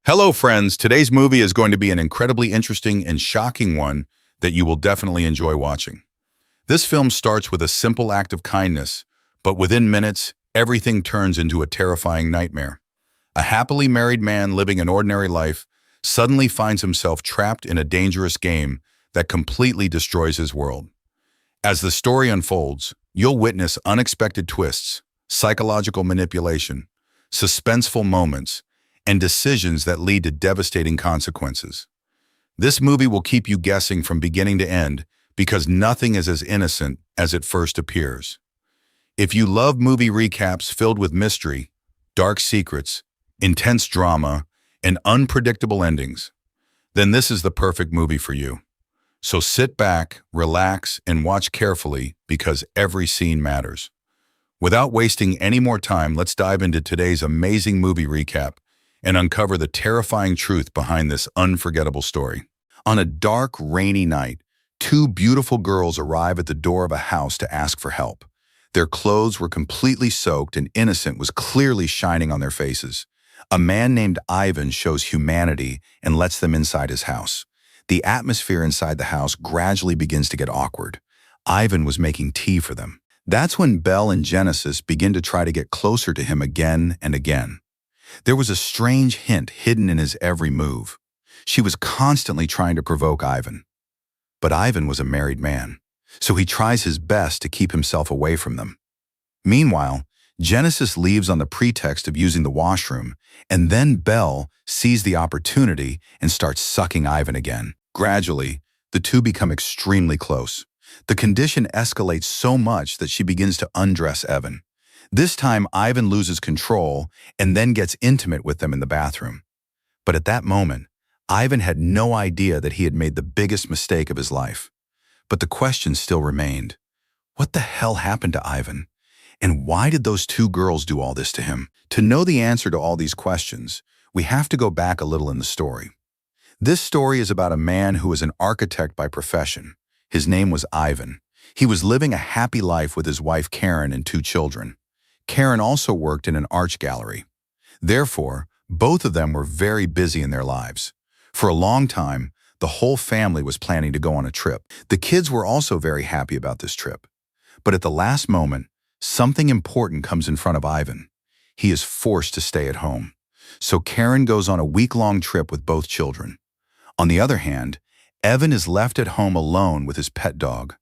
Hello, friends. Today's movie is going to be an incredibly interesting and shocking one that you will definitely enjoy watching. This film starts with a simple act of kindness, but within minutes, everything turns into a terrifying nightmare. A happily married man living an ordinary life suddenly finds himself trapped in a dangerous game that completely destroys his world. As the story unfolds, you'll witness unexpected twists, psychological manipulation, suspenseful moments, and decisions that lead to devastating consequences. This movie will keep you guessing from beginning to end because nothing is as innocent as it first appears. If you love movie recaps filled with mystery, dark secrets, intense drama, and unpredictable endings, then this is the perfect movie for you. So sit back, relax, and watch carefully because every scene matters. Without wasting any more time, let's dive into today's amazing movie recap and uncover the terrifying truth behind this unforgettable story. On a dark, rainy night, two beautiful girls arrive at the door of a house to ask for help. Their clothes were completely soaked and innocence was clearly shining on their faces. A man named Ivan shows humanity and lets them inside his house. The atmosphere inside the house gradually begins to get awkward. Ivan was making tea for them. That's when Belle and Genesis begin to try to get closer to him again and again. There was a strange hint hidden in his every move. She was constantly trying to provoke Ivan. But Ivan was a married man, so he tries his best to keep himself away from them. Meanwhile, Genesis leaves on the pretext of using the washroom, and then Belle sees the opportunity and starts sucking Ivan again. Gradually, the two become extremely close. The condition escalates so much that she begins to undress Evan. This time, Ivan loses control and then gets intimate with them in the bathroom. But at that moment, Ivan had no idea that he had made the biggest mistake of his life. But the question still remained. What the hell happened to Ivan? And why did those two girls do all this to him? To know the answer to all these questions, we have to go back a little in the story. This story is about a man who was an architect by profession. His name was Ivan. He was living a happy life with his wife Karen and two children. Karen also worked in an art gallery. Therefore, both of them were very busy in their lives. For a long time, the whole family was planning to go on a trip. The kids were also very happy about this trip. But at the last moment, something important comes in front of Ivan. He is forced to stay at home. So Karen goes on a week-long trip with both children. On the other hand, Evan is left at home alone with his pet dog.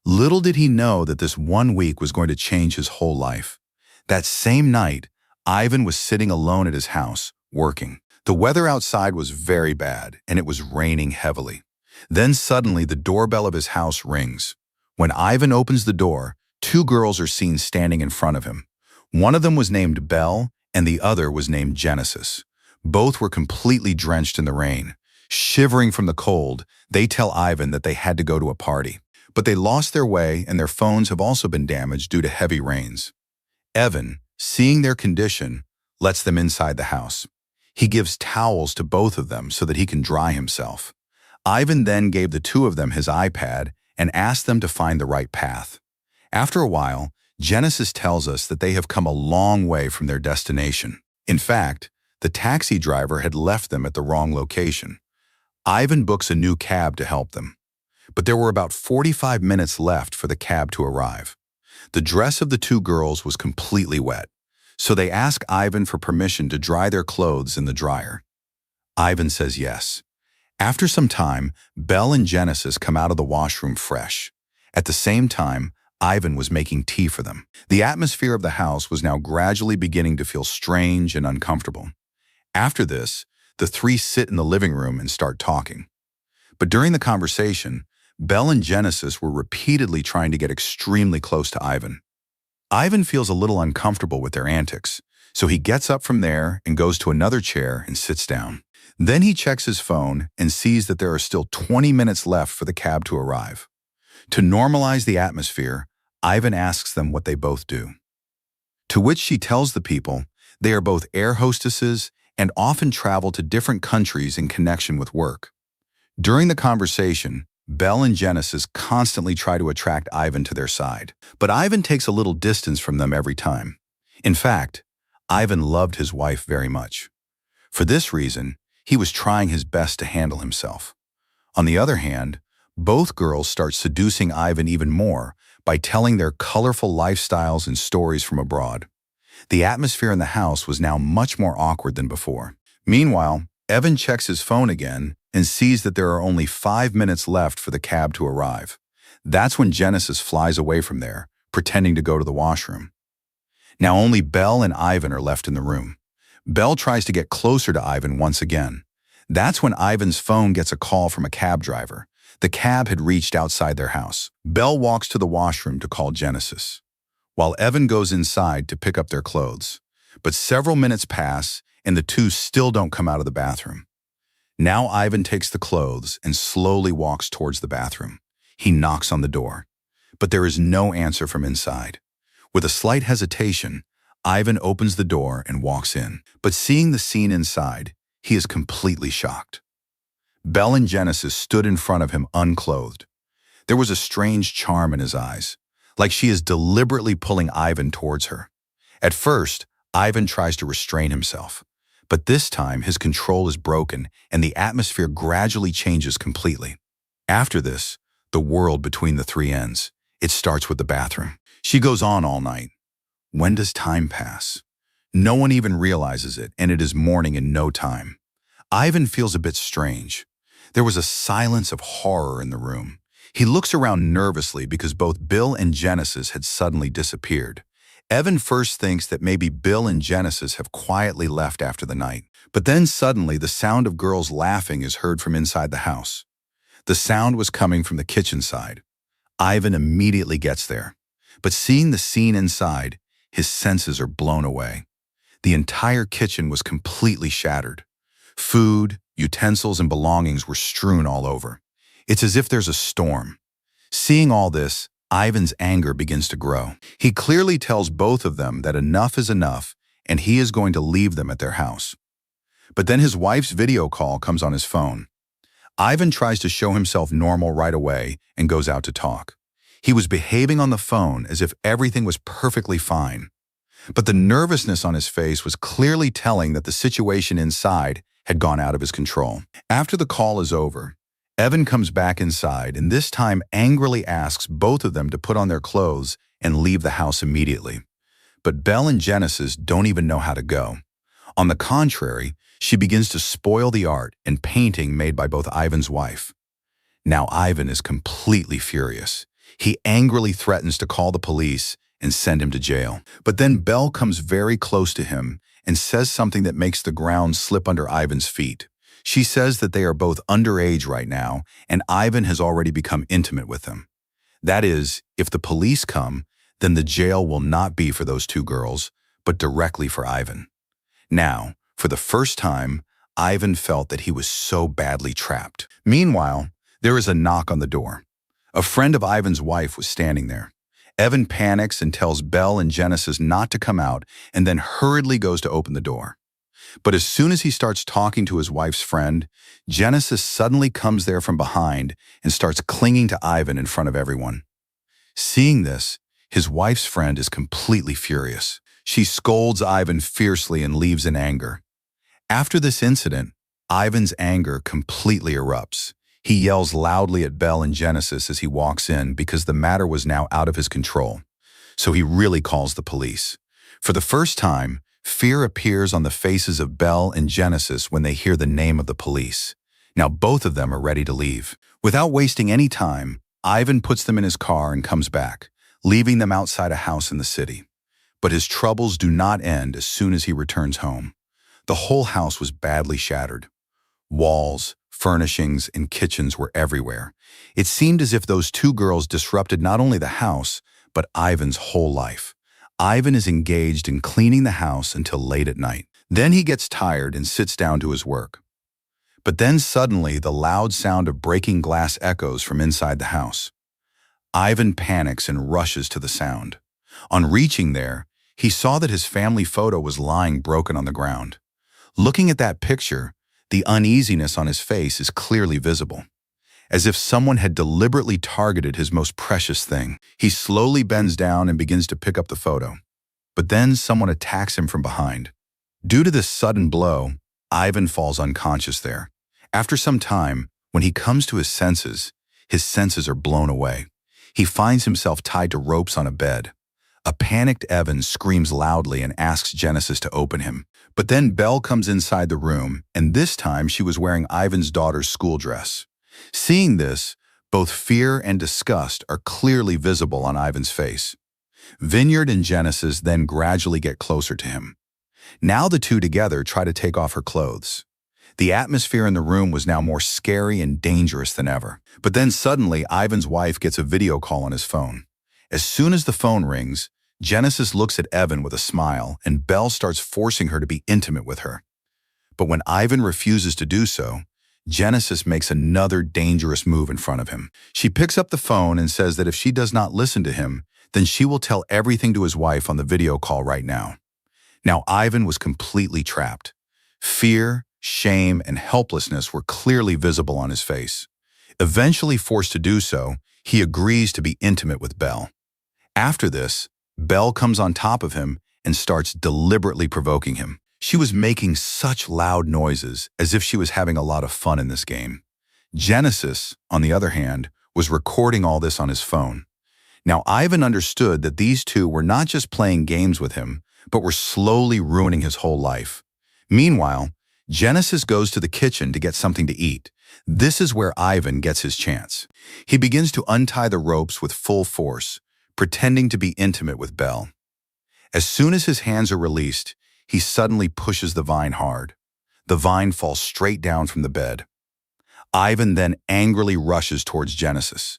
Little did he know that this 1 week was going to change his whole life. That same night, Ivan was sitting alone at his house, working. The weather outside was very bad, and it was raining heavily. Then suddenly the doorbell of his house rings. When Ivan opens the door, two girls are seen standing in front of him. One of them was named Belle, and the other was named Genesis. Both were completely drenched in the rain. Shivering from the cold, they tell Ivan that they had to go to a party. But they lost their way, and their phones have also been damaged due to heavy rains. Evan, seeing their condition, lets them inside the house. He gives towels to both of them so that he can dry himself. Ivan then gave the two of them his iPad and asked them to find the right path. After a while, Genesis tells us that they have come a long way from their destination. In fact, the taxi driver had left them at the wrong location. Ivan books a new cab to help them. But there were about 45 minutes left for the cab to arrive. The dress of the two girls was completely wet, so they ask Ivan for permission to dry their clothes in the dryer. Ivan says yes. After some time, Belle and Genesis come out of the washroom fresh. At the same time, Ivan was making tea for them. The atmosphere of the house was now gradually beginning to feel strange and uncomfortable. After this, the three sit in the living room and start talking. But during the conversation, Belle and Genesis were repeatedly trying to get extremely close to Ivan. Ivan feels a little uncomfortable with their antics, so he gets up from there and goes to another chair and sits down. Then he checks his phone and sees that there are still 20 minutes left for the cab to arrive. To normalize the atmosphere, Ivan asks them what they both do. To which she tells the people they are both air hostesses and often travel to different countries in connection with work. During the conversation, Belle and Genesis constantly try to attract Ivan to their side, but Ivan takes a little distance from them every time. In fact, Ivan loved his wife very much. For this reason, He was trying his best to handle himself. On the other hand, both girls start seducing Ivan even more by telling their colorful lifestyles and stories from abroad. The atmosphere in the house was now much more awkward than before. Meanwhile, Evan checks his phone again and sees that there are only 5 minutes left for the cab to arrive. That's when Genesis flies away from there, pretending to go to the washroom. Now only Belle and Ivan are left in the room. Belle tries to get closer to Ivan once again. That's when Ivan's phone gets a call from a cab driver. The cab had reached outside their house. Belle walks to the washroom to call Genesis, while Evan goes inside to pick up their clothes. But several minutes pass, and the two still don't come out of the bathroom. Now Ivan takes the clothes and slowly walks towards the bathroom. He knocks on the door, but there is no answer from inside. With a slight hesitation, Ivan opens the door and walks in. But seeing the scene inside, he is completely shocked. Belle and Genesis stood in front of him unclothed. There was a strange charm in his eyes, like she is deliberately pulling Ivan towards her. At first, Ivan tries to restrain himself, but this time his control is broken and the atmosphere gradually changes completely. After this, the world between the three ends. It starts with the bathroom. She goes on all night. When does time pass? No one even realizes it, and it is morning in no time. Ivan feels a bit strange. There was a silence of horror in the room. He looks around nervously because both Bill and Genesis had suddenly disappeared. Evan first thinks that maybe Bill and Genesis have quietly left after the night. But then suddenly the sound of girls laughing is heard from inside the house. The sound was coming from the kitchen side. Ivan immediately gets there. But seeing the scene inside, his senses are blown away. The entire kitchen was completely shattered. Food, utensils, and belongings were strewn all over. It's as if there's a storm. Seeing all this, Ivan's anger begins to grow. He clearly tells both of them that enough is enough and he is going to leave them at their house. But then his wife's video call comes on his phone. Ivan tries to show himself normal right away and goes out to talk. He was behaving on the phone as if everything was perfectly fine. But the nervousness on his face was clearly telling that the situation inside had gone out of his control. After the call is over, Evan comes back inside and this time angrily asks both of them to put on their clothes and leave the house immediately. But Belle and Genesis don't even know how to go. On the contrary, she begins to spoil the art and painting made by both Ivan's wife. Now Ivan is completely furious. He angrily threatens to call the police and send him to jail. But then Belle comes very close to him and says something that makes the ground slip under Ivan's feet. She says that they are both underage right now and Ivan has already become intimate with them. That is, if the police come, then the jail will not be for those two girls, but directly for Ivan. Now, for the first time, Ivan felt that he was so badly trapped. Meanwhile, there is a knock on the door. A friend of Ivan's wife was standing there. Evan panics and tells Belle and Genesis not to come out and then hurriedly goes to open the door. But as soon as he starts talking to his wife's friend, Genesis suddenly comes there from behind and starts clinging to Ivan in front of everyone. Seeing this, his wife's friend is completely furious. She scolds Ivan fiercely and leaves in anger. After this incident, Ivan's anger completely erupts. He yells loudly at Belle and Genesis as he walks in because the matter was now out of his control. So he really calls the police. For the first time, fear appears on the faces of Belle and Genesis when they hear the name of the police. Now both of them are ready to leave. Without wasting any time, Ivan puts them in his car and comes back, leaving them outside a house in the city. But his troubles do not end as soon as he returns home. The whole house was badly shattered. Walls, furnishings, and kitchens were everywhere. It seemed as if those two girls disrupted not only the house, but Ivan's whole life. Ivan is engaged in cleaning the house until late at night. Then he gets tired and sits down to his work. But then suddenly the loud sound of breaking glass echoes from inside the house. Ivan panics and rushes to the sound. On reaching there, he saw that his family photo was lying broken on the ground. Looking at that picture, the uneasiness on his face is clearly visible, as if someone had deliberately targeted his most precious thing. He slowly bends down and begins to pick up the photo. But then someone attacks him from behind. Due to this sudden blow, Ivan falls unconscious there. After some time, when he comes to his senses are blown away. He finds himself tied to ropes on a bed. A panicked Evan screams loudly and asks Genesis to open him. But then Belle comes inside the room, and this time she was wearing Ivan's daughter's school dress. Seeing this, both fear and disgust are clearly visible on Ivan's face. Vineyard and Genesis then gradually get closer to him. Now the two together try to take off her clothes. The atmosphere in the room was now more scary and dangerous than ever. But then suddenly, Ivan's wife gets a video call on his phone. As soon as the phone rings, Genesis looks at Evan with a smile, and Belle starts forcing her to be intimate with her. But when Ivan refuses to do so, Genesis makes another dangerous move in front of him. She picks up the phone and says that if she does not listen to him, then she will tell everything to his wife on the video call right now. Now Ivan was completely trapped. Fear, shame, and helplessness were clearly visible on his face. Eventually forced to do so, he agrees to be intimate with Belle. After this, Belle comes on top of him and starts deliberately provoking him. She was making such loud noises, as if she was having a lot of fun in this game. Genesis, on the other hand, was recording all this on his phone. Now Ivan understood that these two were not just playing games with him, but were slowly ruining his whole life. Meanwhile, Genesis goes to the kitchen to get something to eat. This is where Ivan gets his chance. He begins to untie the ropes with full force, pretending to be intimate with Belle. As soon as his hands are released, he suddenly pushes the vine hard. The vine falls straight down from the bed. Ivan then angrily rushes towards Genesis.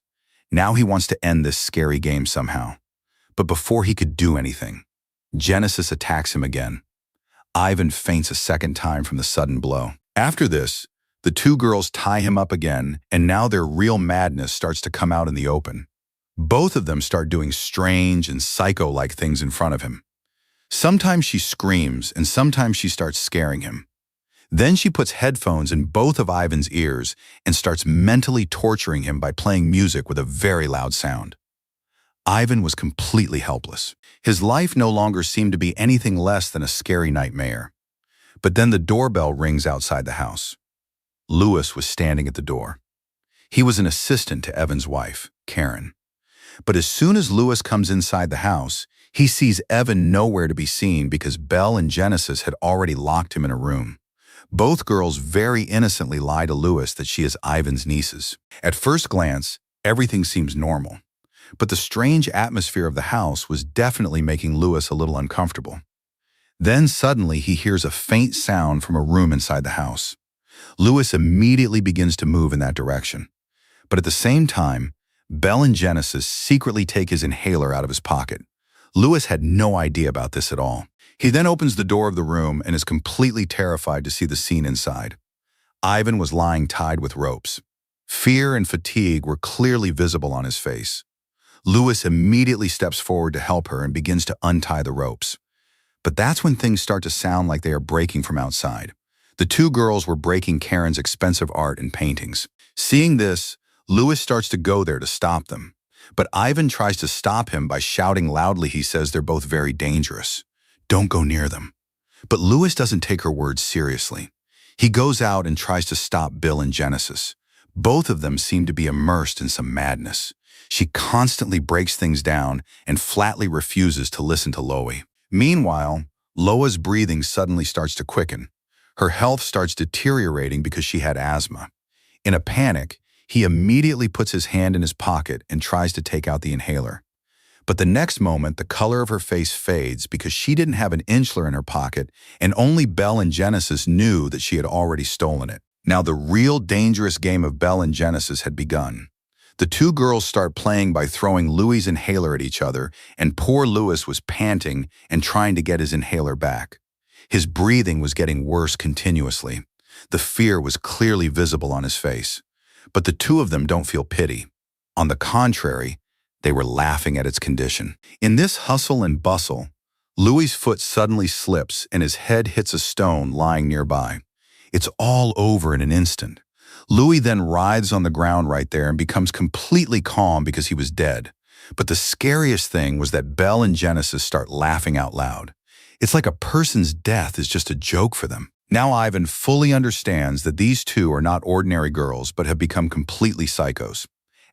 Now he wants to end this scary game somehow. But before he could do anything, Genesis attacks him again. Ivan faints a second time from the sudden blow. After this, the two girls tie him up again, and now their real madness starts to come out in the open. Both of them start doing strange and psycho-like things in front of him. Sometimes she screams, and sometimes she starts scaring him. Then she puts headphones in both of Ivan's ears and starts mentally torturing him by playing music with a very loud sound. Ivan was completely helpless. His life no longer seemed to be anything less than a scary nightmare. But then the doorbell rings outside the house. Louis was standing at the door. He was an assistant to Evan's wife, Karen. But as soon as Louis comes inside the house, he sees Evan nowhere to be seen because Belle and Genesis had already locked him in a room. Both girls very innocently lie to Louis that she is Ivan's nieces. At first glance, everything seems normal. But the strange atmosphere of the house was definitely making Louis a little uncomfortable. Then suddenly he hears a faint sound from a room inside the house. Louis immediately begins to move in that direction. But at the same time, Belle and Genesis secretly take his inhaler out of his pocket. Louis had no idea about this at all. He then opens the door of the room and is completely terrified to see the scene inside. Ivan was lying tied with ropes. Fear and fatigue were clearly visible on his face. Louis immediately steps forward to help her and begins to untie the ropes. But that's when things start to sound like they are breaking from outside. The two girls were breaking Karen's expensive art and paintings. Seeing this, Louis starts to go there to stop them. But Ivan tries to stop him by shouting loudly. He says they're both very dangerous. Don't go near them. But Louis doesn't take her words seriously. He goes out and tries to stop Bill and Genesis. Both of them seem to be immersed in some madness. She constantly breaks things down and flatly refuses to listen to Loie. Meanwhile, Loa's breathing suddenly starts to quicken. Her health starts deteriorating because she had asthma. In a panic, he immediately puts his hand in his pocket and tries to take out the inhaler. But the next moment, the color of her face fades because she didn't have an inhaler in her pocket, and only Belle and Genesis knew that she had already stolen it. Now the real dangerous game of Belle and Genesis had begun. The two girls start playing by throwing Louis' inhaler at each other, and poor Louis was panting and trying to get his inhaler back. His breathing was getting worse continuously. The fear was clearly visible on his face. But the two of them don't feel pity. On the contrary, they were laughing at its condition. In this hustle and bustle, Louis' foot suddenly slips and his head hits a stone lying nearby. It's all over in an instant. Louis then writhes on the ground right there and becomes completely calm because he was dead. But the scariest thing was that Belle and Genesis start laughing out loud. It's like a person's death is just a joke for them. Now Ivan fully understands that these two are not ordinary girls but have become completely psychos.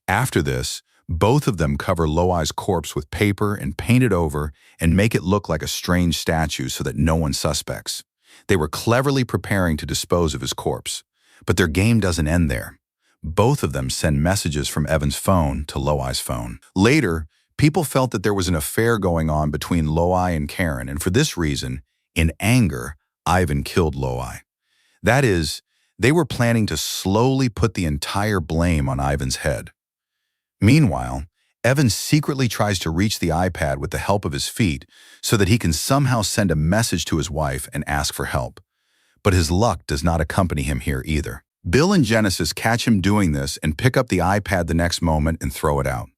After this, both of them cover Loai's corpse with paper and paint it over and make it look like a strange statue so that no one suspects. They were cleverly preparing to dispose of his corpse. But their game doesn't end there. Both of them send messages from Evan's phone to Loai's phone. Later, people felt that there was an affair going on between Loai and Karen, and for this reason, in anger, Ivan killed Loai. That is, they were planning to slowly put the entire blame on Ivan's head. Meanwhile, Evan secretly tries to reach the iPad with the help of his feet so that he can somehow send a message to his wife and ask for help. But his luck does not accompany him here either. Bill and Genesis catch him doing this and pick up the iPad the next moment and throw it out.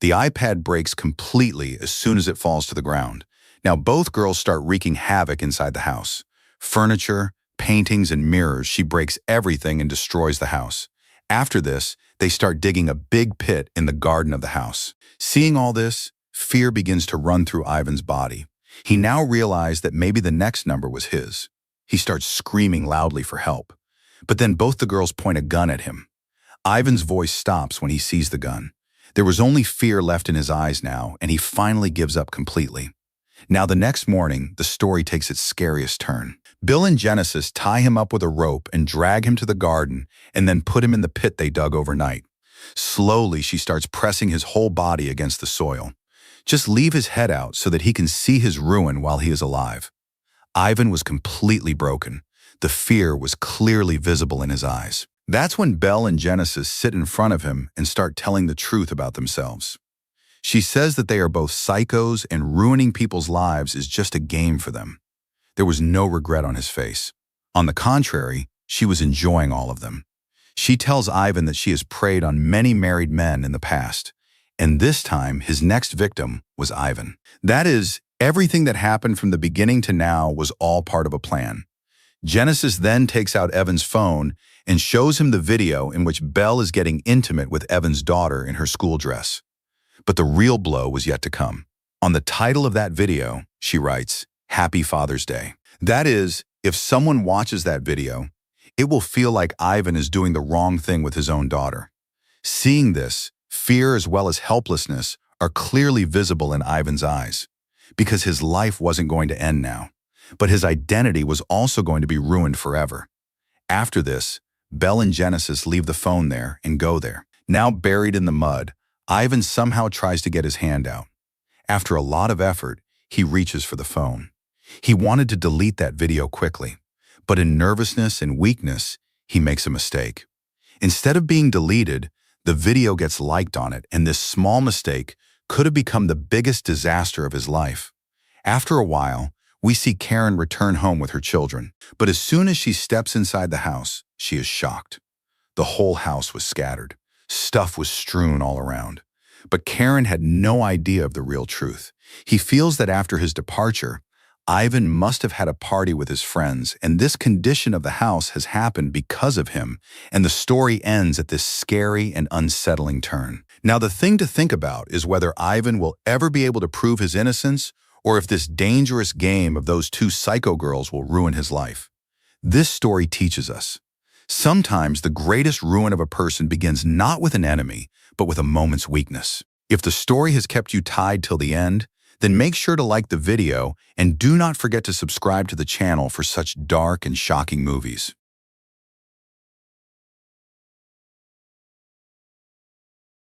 The iPad breaks completely as soon as it falls to the ground. Now both girls start wreaking havoc inside the house. Furniture, paintings, and mirrors, she breaks everything and destroys the house. After this, they start digging a big pit in the garden of the house. Seeing all this, fear begins to run through Ivan's body. He now realized that maybe the next number was his. He starts screaming loudly for help. But then both the girls point a gun at him. Ivan's voice stops when he sees the gun. There was only fear left in his eyes now, and he finally gives up completely. Now the next morning, the story takes its scariest turn. Bill and Genesis tie him up with a rope and drag him to the garden and then put him in the pit they dug overnight. Slowly, she starts pressing his whole body against the soil. Just leave his head out so that he can see his ruin while he is alive. Ivan was completely broken. The fear was clearly visible in his eyes. That's when Belle and Genesis sit in front of him and start telling the truth about themselves. She says that they are both psychos and ruining people's lives is just a game for them. There was no regret on his face. On the contrary, she was enjoying all of them. She tells Ivan that she has preyed on many married men in the past, and this time his next victim was Ivan. That is, everything that happened from the beginning to now was all part of a plan. Genesis then takes out Evan's phone and shows him the video in which Belle is getting intimate with Evan's daughter in her school dress. But the real blow was yet to come. On the title of that video, she writes, "Happy Father's Day." That is, if someone watches that video, it will feel like Ivan is doing the wrong thing with his own daughter. Seeing this, fear as well as helplessness are clearly visible in Ivan's eyes, because his life wasn't going to end now, but his identity was also going to be ruined forever. After this, Belle and Genesis leave the phone there and go there. Now buried in the mud, Ivan somehow tries to get his hand out. After a lot of effort, he reaches for the phone. He wanted to delete that video quickly, but in nervousness and weakness, he makes a mistake. Instead of being deleted, the video gets liked on it, and this small mistake could have become the biggest disaster of his life. After a while, we see Karen return home with her children, but as soon as she steps inside the house, she is shocked. The whole house was scattered. Stuff was strewn all around. But Karen had no idea of the real truth. He feels that after his departure, Ivan must have had a party with his friends, and this condition of the house has happened because of him, and the story ends at this scary and unsettling turn. Now, the thing to think about is whether Ivan will ever be able to prove his innocence, or if this dangerous game of those two psycho girls will ruin his life. This story teaches us. Sometimes the greatest ruin of a person begins not with an enemy, but with a moment's weakness. If the story has kept you tied till the end, then make sure to like the video and do not forget to subscribe to the channel for such dark and shocking movies.